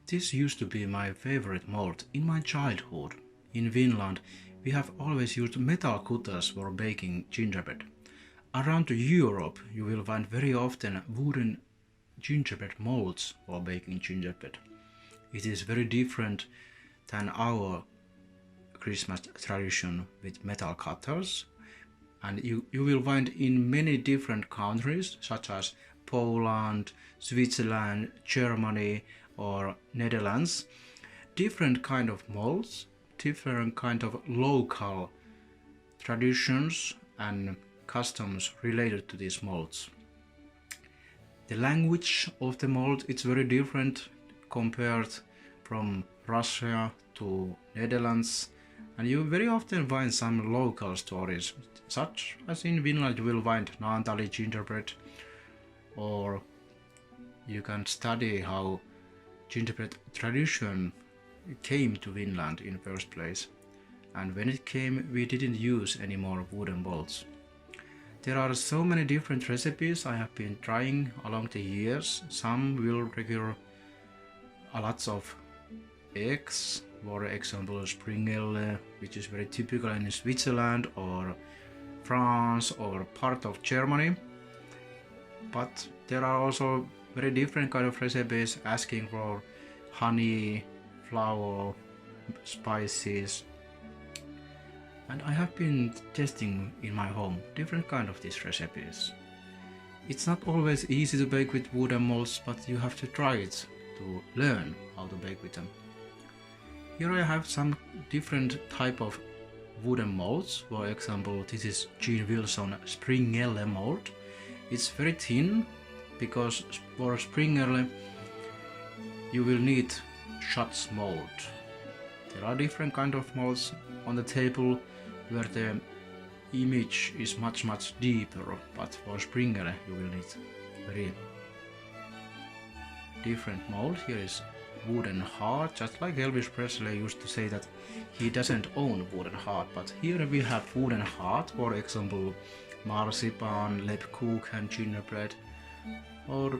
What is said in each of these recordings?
This used to be my favorite mold in my childhood. In Finland, we have always used metal cutters for baking gingerbread. Around Europe, you will find very often wooden gingerbread molds for baking gingerbread. It is very different than our Christmas tradition with metal cutters, and you will find in many different countries such as Poland, Switzerland, Germany or Netherlands different kind of molds, different kind of local traditions and customs related to these molds. The language of the mold is very different compared from Russia to Netherlands, and you very often find some local stories, such as in Finland you will find Naantali gingerbread, or you can study how gingerbread tradition came to Finland in first place, and when it came we didn't use any more wooden molds. There are so many different recipes I have been trying along the years. Some will require a lot of eggs, for example springel, which is very typical in Switzerland or France or part of Germany. But there are also very different kind of recipes asking for honey, flour, spices. And I have been testing in my home different kind of these recipes. It's not always easy to bake with wooden molds, but you have to try it to learn how to bake with them. Here I have some different type of wooden molds. For example, this is Jean Wilson springelle mold. It's very thin because for springelle you will need shots mold. There are different kind of molds on the table where the image is much deeper, but for springelle you will need very different mold. Here is wooden heart, just like Elvis Presley used to say that he doesn't own wooden heart, but here we have wooden heart, for example marzipan, lebkuchen, gingerbread or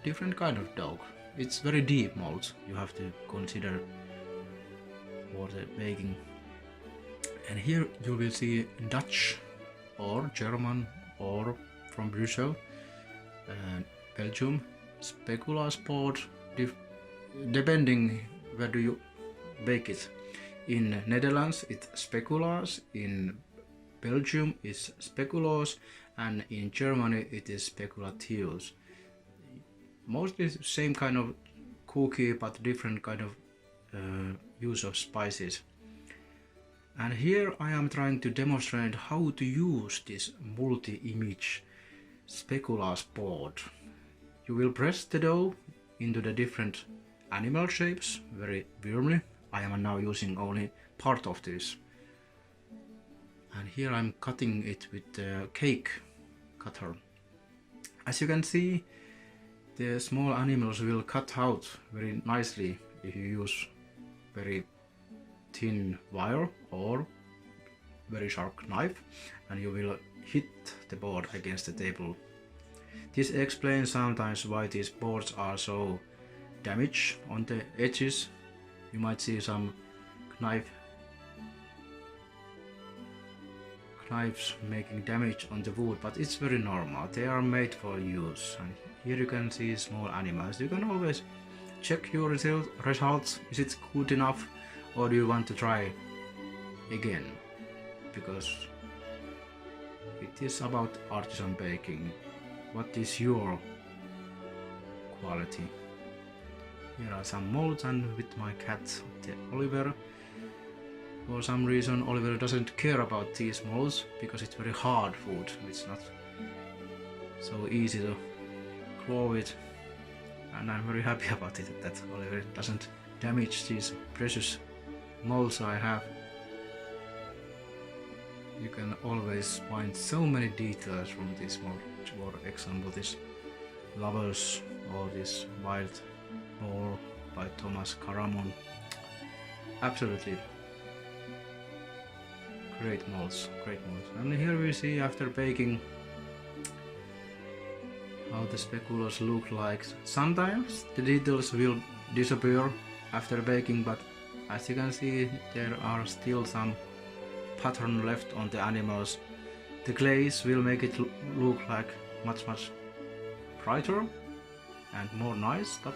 different kind of dough. It's very deep mold you have to consider for the baking. And here you will see Dutch or German or from Brussels, Belgium, speculoos board, depending where do you bake it. In Netherlands it's speculoos, in Belgium it's speculoos, and in Germany it is speculatius. Mostly same kind of cookie but different kind of use of spices. And here I am trying to demonstrate how to use this multi-image speculoos board. You will press the dough into the different animal shapes very firmly. I am now using only part of this. And here I'm cutting it with the cake cutter. As you can see, the small animals will cut out very nicely if you use very thin wire or very sharp knife, and you will hit the board against the table. This explains sometimes why these boards are so damaged on the edges. You might see some knives making damage on the wood, but it's very normal. They are made for use. And here you can see small animals. You can always check your results. Is it good enough, or do you want to try again? Because it is about artisan baking. What is your quality? Here are some molds, and with my cat Oliver. For some reason Oliver doesn't care about these molds because it's very hard food. It's not so easy to claw it, and I'm very happy about it that Oliver doesn't damage these precious molds I have. You can always find so many details from this mold. For example, this lovers or this wild boar by Thomas Caramon. Absolutely great molds, great molds. And here we see after baking how the speculoos look like. Sometimes the details will disappear after baking, but as you can see, there are still some pattern left on the animals. The glaze will make it look like much brighter and more nice, but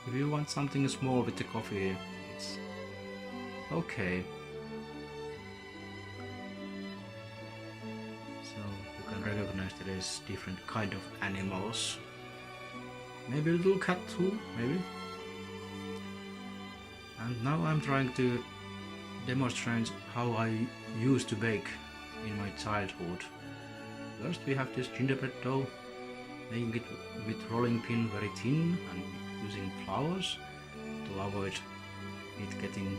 if you want something small with the coffee, it's okay. So you can recognize there is different kind of animals. Maybe a little cat too, maybe. And now I'm trying to demonstrate how I used to bake in my childhood. First we have this gingerbread dough, making it with rolling pin very thin and using flowers to avoid it getting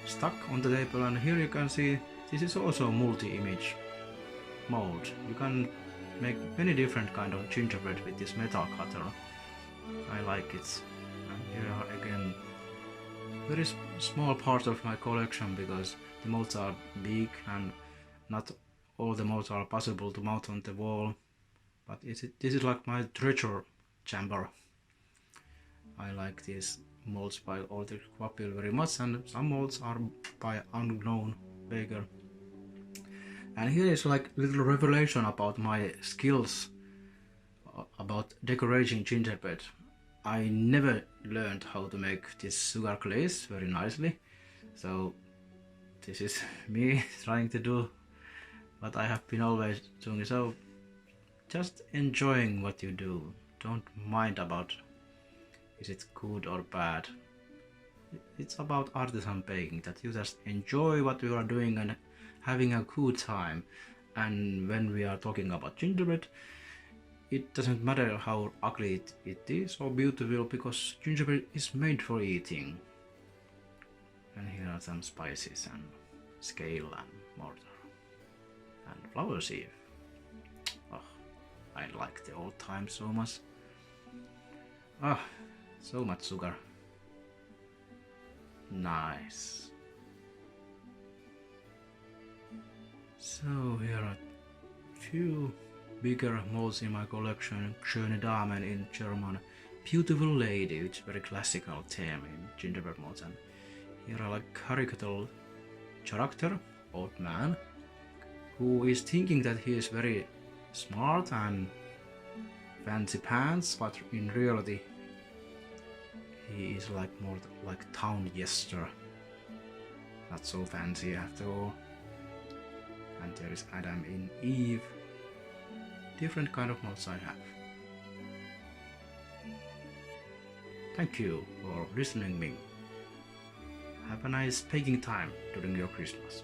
stuck on the table. And here you can see this is also multi-image mold. You can make many different kind of gingerbread with this metal cutter. I like it. And here are again very small part of my collection because the molds are big and not all the molds are possible to mount on the wall. But this is like my treasure chamber. I like these molds by Petrus Kurppa very much, and some molds are by unknown baker. And here is like little revelation about my skills about decorating gingerbread. I never learned how to make this sugar glaze very nicely, so this is me trying to do what I have been always doing. So just enjoying what you do. Don't mind about is it good or bad. It's about artisan baking, that you just enjoy what you are doing and having a good time. And when we are talking about gingerbread, it doesn't matter how ugly it is or beautiful, because gingerbread is made for eating. And here are some spices and scale and mortar and flower sieve. Oh, I like the old times so much. Ah, so much sugar. Nice. So here are few bigger molds in my collection. Schöne Damen in German, beautiful lady, which is very classical theme in gingerbread molds. And here are like caricature character, old man, who is thinking that he is very smart and fancy pants, but in reality he is like more like town jester, not so fancy after all. And there is Adam and Eve. Different kind of molds I have. Thank you for listening me. Have a nice baking time during your Christmas.